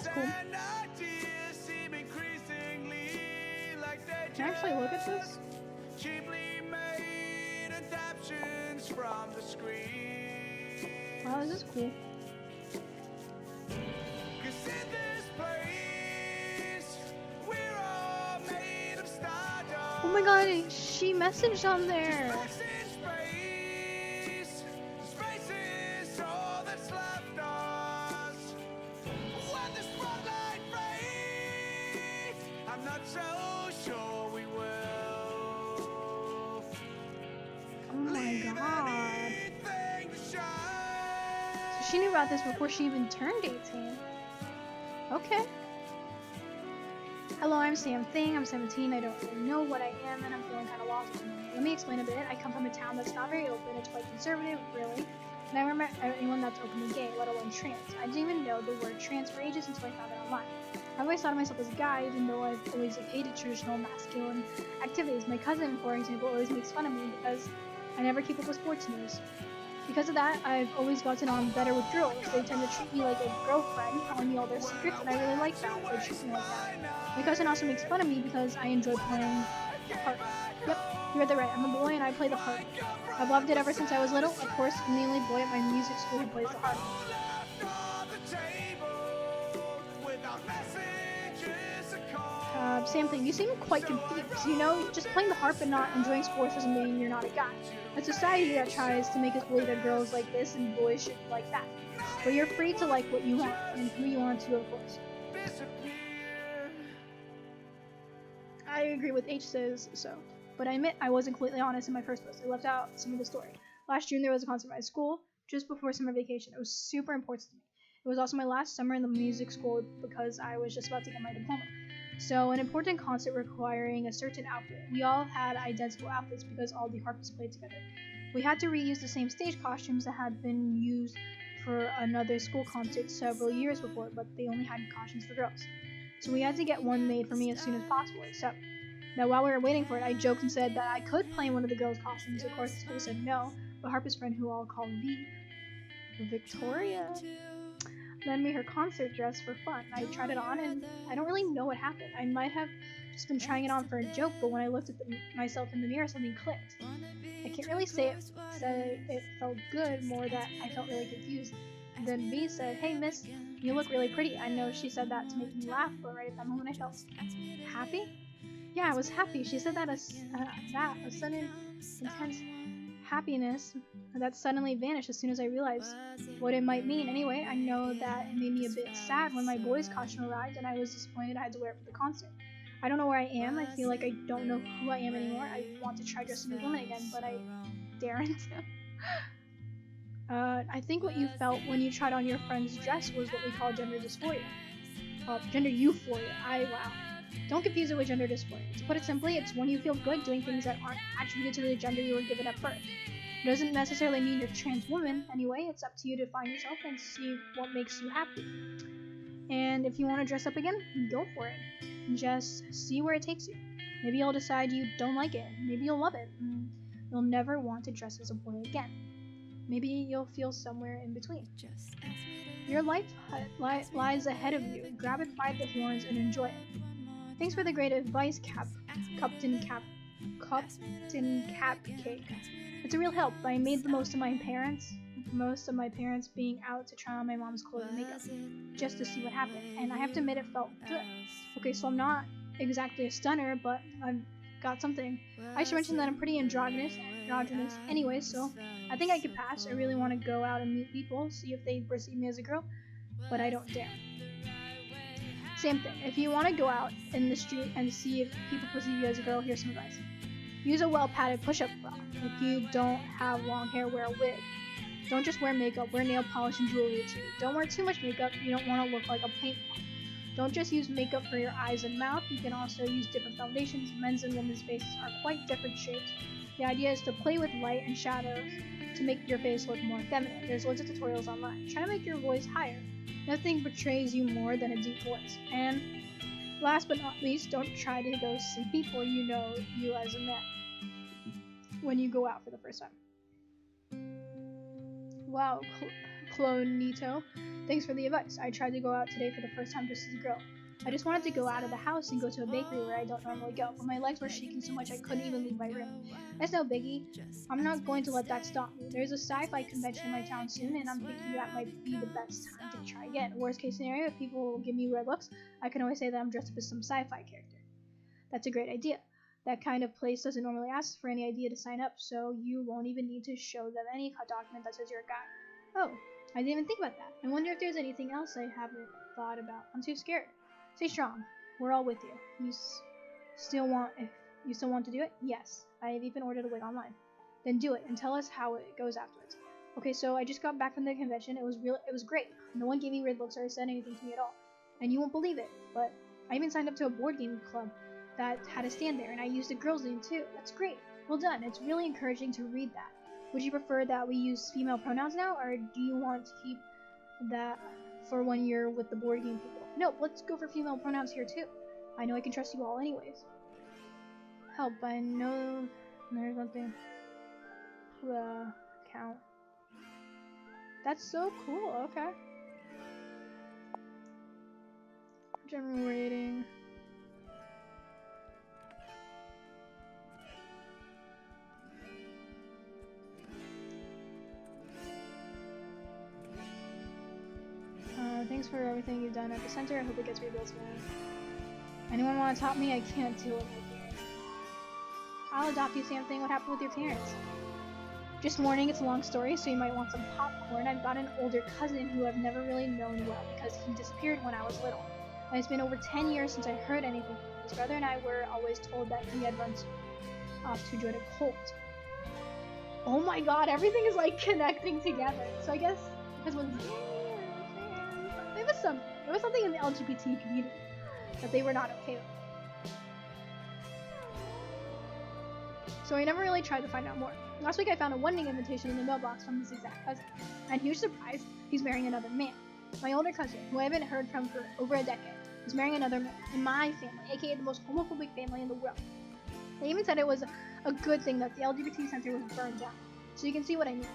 That's cool. Can I actually look at this? Wow, this is cool. Oh my god, she messaged on there. I'm not so sure we will. Oh my god. So she knew about this before she even turned 18. Okay. Hello, I'm Sam Thing. I'm 17. I don't really know what I am, and I'm feeling kind of lost. Let me explain a bit. I come from a town that's not very open. It's quite conservative, really. Never met anyone that's openly gay, let alone trans. I didn't even know the word trans for ages until I found it online. I've always thought of myself as a guy, even though I've always hated traditional masculine activities. My cousin, for example, always makes fun of me because I never keep up with sports news. Because of that, I've always gotten on better with girls. They tend to treat me like a girlfriend, telling me all their secrets, and I really like that. They treat me like that. My cousin also makes fun of me because I enjoy playing the part. Yep, you read that right. I'm a boy and I play the harp. I've loved it ever since I was little. Of course, I'm the only boy at my music school who plays the harp. Same thing. You seem quite confused. You know, just playing the harp and not enjoying sports doesn't mean you're not a guy. A society that tries to make us believe that girls like this and boys should be like that. But you're free to like what you want and who you want to, of course. I agree with H says so. But I admit I wasn't completely honest in my first post. I left out some of the story. Last June there was a concert at my school just before summer vacation. It was super important to me. It was also my last summer in the music school because I was just about to get my diploma. So an important concert requiring a certain outfit. We all had identical outfits because all the harpists played together. We had to reuse the same stage costumes that had been used for another school concert several years before, but they only had costumes for girls. So we had to get one made for me as soon as possible. So now while we were waiting for it, I joked and said that I could play one of the girls' costumes. Of course, the school said no, but Harper's friend, who I'll call V, Victoria, lent me her concert dress for fun. I tried it on, and I don't really know what happened. I might have just been trying it on for a joke, but when I looked at myself in the mirror, something clicked. I can't really say it felt good, more that I felt really confused. Then V said, "Hey miss, you look really pretty." I know she said that to make me laugh, but right at that moment I felt happy. Yeah, I was happy. She said that a sudden, intense happiness that suddenly vanished as soon as I realized what it might mean. Anyway, I know that it made me a bit sad when my boys' costume arrived, and I was disappointed I had to wear it for the concert. I don't know where I am. I feel like I don't know who I am anymore. I want to try dressing as a woman again, but I daren't. I think what you felt when you tried on your friend's dress was what we call gender dysphoria. Gender euphoria. Wow. Don't confuse it with gender dysphoria. To put it simply, it's when you feel good doing things that aren't attributed to the gender you were given at birth. It doesn't necessarily mean you're a trans woman. Anyway, it's up to you to find yourself and see what makes you happy. And if you want to dress up again, go for it. Just see where it takes you. Maybe you'll decide you don't like it. Maybe you'll love it. You'll never want to dress as a boy again. Maybe you'll feel somewhere in between. Your life lies ahead of you. Grab it by the horns and enjoy it. Thanks for the great advice, Captain Cupcake. It's a real help. I made the most of my parents being out to try on my mom's clothes and makeup, just to see what happened. And I have to admit, it felt good. Okay, so I'm not exactly a stunner, but I've got something. I should mention that I'm pretty androgynous anyway, so I think I could pass. I really want to go out and meet people, see if they perceive me as a girl, but I don't dare. Same thing. If you want to go out in the street and see if people perceive you as a girl, here's some advice. Use a well-padded push-up bra. If you don't have long hair, wear a wig. Don't just wear makeup, wear nail polish and jewelry too. Don't wear too much makeup, you don't want to look like a paintball. Don't just use makeup for your eyes and mouth, you can also use different foundations. Men's and women's faces are quite different shapes. The idea is to play with light and shadows to make your face look more feminine. There's loads of tutorials online. Try to make your voice higher. Nothing betrays you more than a deep voice. And last but not least, don't try to go see people you know you as a man when you go out for the first time. Wow, Clonito. Thanks for the advice. I tried to go out today for the first time just as a girl. I just wanted to go out of the house and go to a bakery where I don't normally go, but my legs were shaking so much I couldn't even leave my room. That's no biggie. I'm not going to let that stop me. There's a sci-fi convention in my town soon, and I'm thinking that might be the best time to try again. Worst case scenario, if people give me weird looks, I can always say that I'm dressed up as some sci-fi character. That's a great idea. That kind of place doesn't normally ask for any idea to sign up, so you won't even need to show them any document that says you're a guy. Oh, I didn't even think about that. I wonder if there's anything else I haven't thought about. I'm too scared. Stay strong. We're all with you. You still want to do it? Yes. I have even ordered a wig online. Then do it and tell us how it goes afterwards. Okay, so I just got back from the convention. It was great. No one gave me weird looks or said anything to me at all. And you won't believe it, but I even signed up to a board game club that had a stand there, and I used a girl's name too. That's great. Well done. It's really encouraging to read that. Would you prefer that we use female pronouns now, or do you want to keep that for when you're with the board game people? No, let's go for female pronouns here too. I know I can trust you all anyways. Help, I know there's nothing to count. That's so cool, okay. General rating. Thanks for everything you've done at the center. I hope it gets rebuilt soon. Anyone want to top me? I can't deal with it. I'll adopt you, Sam thing. What happened with your parents? Just warning, it's a long story, so you might want some popcorn. I've got an older cousin who I've never really known well because he disappeared when I was little. And it's been over 10 years since I heard anything from him. His brother and I were always told that he had run off to join a cult. Oh my god, everything is like connecting together. So I guess because when there was something in the LGBT community that they were not okay with. So I never really tried to find out more. Last week I found a wedding invitation in the mailbox from his exact cousin. And huge surprise, he's marrying another man. My older cousin, who I haven't heard from for over a decade, is marrying another man in my family, aka the most homophobic family in the world. They even said it was a good thing that the LGBT center was burned down. So you can see what I mean.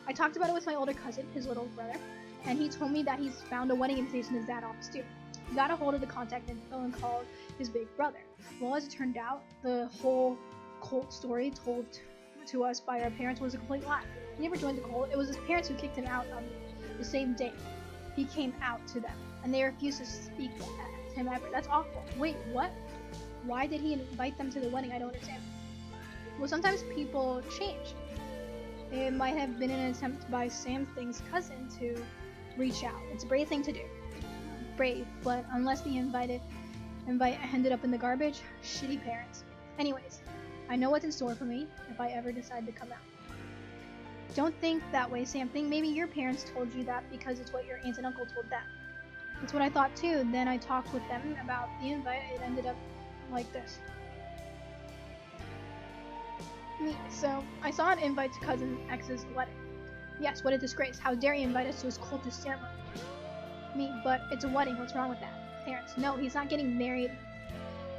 I talked about it with my older cousin, his little brother, and he told me that he's found a wedding invitation his dad office too. He got a hold of the contact info and called his big brother. Well, as it turned out, the whole cult story told to us by our parents was a complete lie. He never joined the cult. It was his parents who kicked him out on the same day he came out to them, and they refused to speak to him ever. That's awful. Wait, what? Why did he invite them to the wedding? I don't understand. Well, sometimes people change. It might have been an attempt by Sam Thing's cousin to reach out. It's a brave thing to do. Brave, but unless the invite ended up in the garbage, shitty parents. Anyways, I know what's in store for me if I ever decide to come out. Don't think that way, Sam Thing. Maybe your parents told you that because it's what your aunt and uncle told them. That's what I thought too. Then I talked with them about the invite. It ended up like this. So, I saw an invite to cousin X's wedding. Yes, what a disgrace. How dare he invite us to his cultist ceremony? But it's a wedding. What's wrong with that? Parents, no, he's not getting married.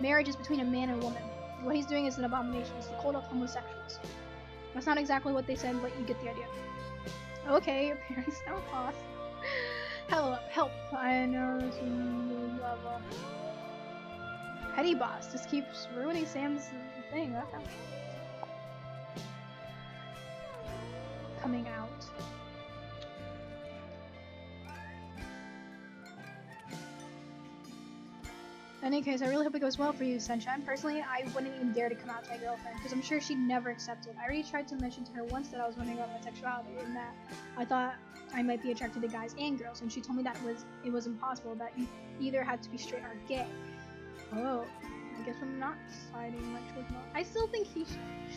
Marriage is between a man and a woman. What he's doing is an abomination. It's the cult of homosexuals. That's not exactly what they said, but you get the idea. Okay, your parents don't cost. Help. I know this is level. Petty boss just keeps ruining Sam's thing. Okay. Coming out. In any case, I really hope it goes well for you, Sunshine. Personally, I wouldn't even dare to come out to my girlfriend, because I'm sure she'd never accept it. I already tried to mention to her once that I was wondering about my sexuality, and that I thought I might be attracted to guys and girls, and she told me that it was impossible, that you either had to be straight or gay. Oh, I guess I'm not siding much with Mo. I still think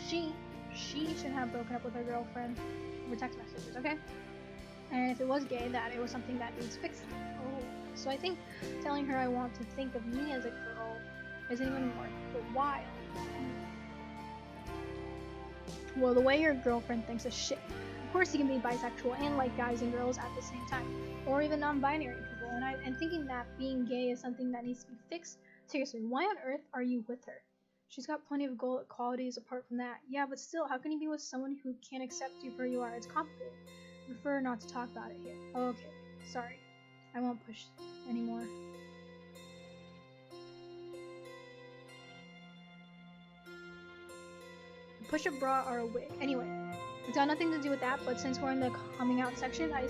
she should have broken up with her girlfriend over text messages, okay? And if it was gay, that it was something that needs fixing. Oh, so I think telling her I want to think of me as a girl isn't even worthwhile. Well, the way your girlfriend thinks is shit. Of course you can be bisexual and like guys and girls at the same time, or even non-binary people, and thinking that being gay is something that needs to be fixed. Seriously, why on earth are you with her? She's got plenty of qualities apart from that. Yeah, but still, how can you be with someone who can't accept you for who you are? It's complicated. prefer not to talk about it here. Oh, okay, sorry. I won't push anymore. The push-up bra or a wig. Anyway, it's got nothing to do with that, but since we're in the coming out section, I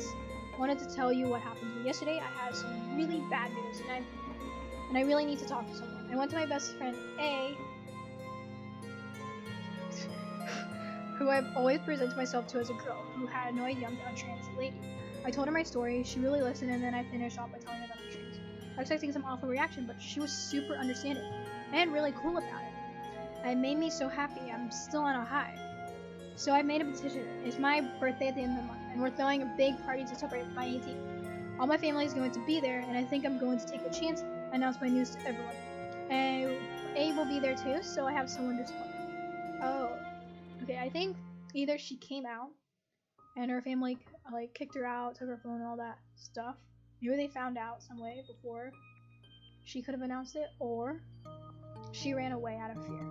wanted to tell you what happened to me yesterday. I had some really bad news, and I really need to talk to someone. I went to my best friend A, who I've always presented myself to as a girl, who had no idea I'm a trans lady. I told her my story, she really listened, and then I finished off by telling her that I'm trans. I was expecting some awful reaction, but she was super understanding and really cool about it. It made me so happy. I'm still on a high. So I made a petition. It's my birthday at the end of the month, and we're throwing a big party to celebrate my 18th. All my family is going to be there, and I think I'm going to take a chance and announce my news to everyone. And A will be there too, so I have someone to support. Oh, okay. I think either she came out and her family like kicked her out, took her phone, and all that stuff. Maybe they found out some way before she could have announced it, or she ran away out of fear.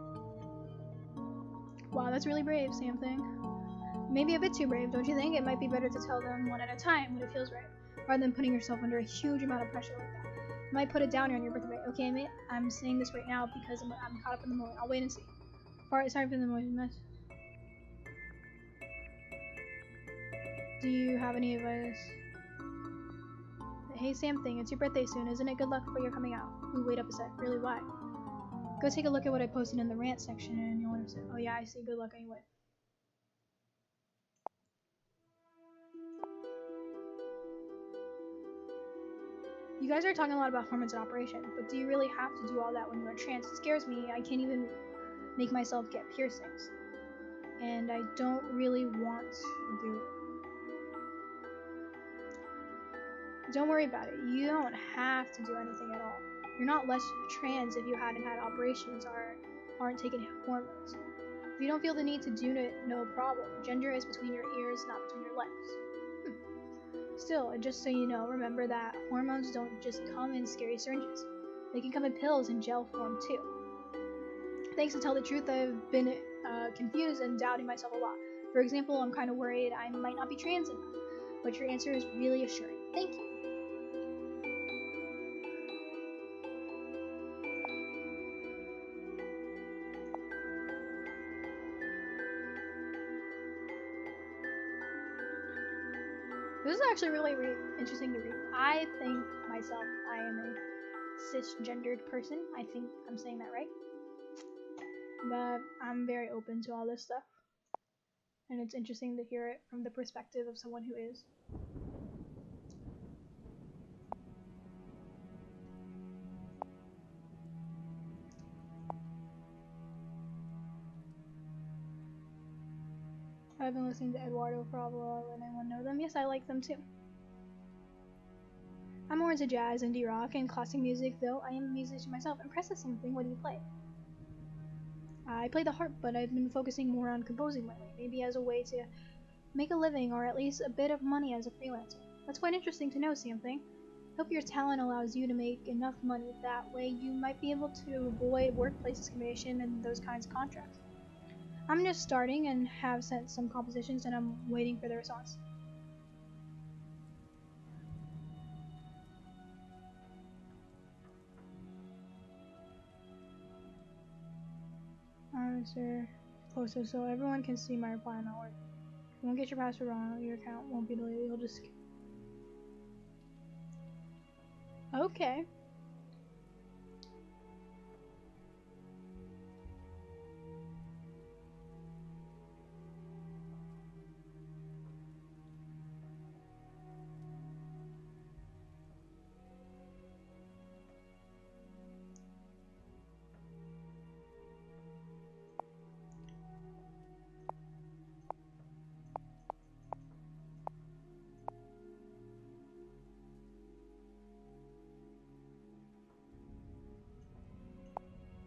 Wow, that's really brave, Sam Thing. Maybe a bit too brave, don't you think? It might be better to tell them one at a time when it feels right, rather than putting yourself under a huge amount of pressure like that. You might put it down on your birthday. Okay, mate? I'm saying this right now because I'm caught up in the moment. I'll wait and see. Sorry for the mess. Do you have any advice? Hey, Sam Thing, it's your birthday soon, isn't it? Good luck for your coming out. Ooh, wait up a sec. Really, why? Go take a look at what I posted in the rant section and you'll understand. Oh yeah, I see. Good luck anyway. You guys are talking a lot about hormones and operation, but do you really have to do all that when you are trans? It scares me. I can't even make myself get piercings. And I don't really want to do it. Don't worry about it. You don't have to do anything at all. You're not less trans if you hadn't had operations or aren't taking hormones. If you don't feel the need to do it, no problem. Gender is between your ears, not between your legs. Still, just so you know, remember that hormones don't just come in scary syringes. They can come in pills and gel form too. Thanks, to tell the truth, I've been confused and doubting myself a lot. For example, I'm kind of worried I might not be trans enough, but your answer is really assuring. Thank you. This is actually really interesting to read. I think myself, I am a cisgendered person. I think I'm saying that right. But I'm very open to all this stuff. And it's interesting to hear it from the perspective of someone who is. I've been listening to Eduardo Fravolo. Let anyone know them? Yes, I like them too. I'm more into jazz, indie rock, and classic music, though I am a musician myself. Impressive something. What do you play? I play the harp, but I've been focusing more on composing lately, maybe as a way to make a living or at least a bit of money as a freelancer. That's quite interesting to know, something. Hope your talent allows you to make enough money that way you might be able to avoid workplace discrimination and those kinds of contracts. I'm just starting and have sent some compositions and I'm waiting for the response. Sir, closer so everyone can see my reply on my work. You won't get your password wrong, your account won't be deleted, you'll just... Okay.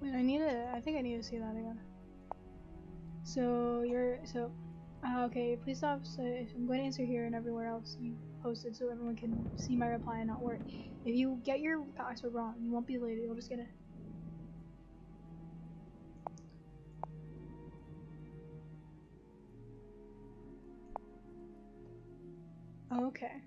Wait, I think I need to see that again. So, okay, please stop. So, if I'm going to answer here and everywhere else you posted so everyone can see my reply and not work. If you get your password wrong, you won't be deleted, you'll just get it. Okay.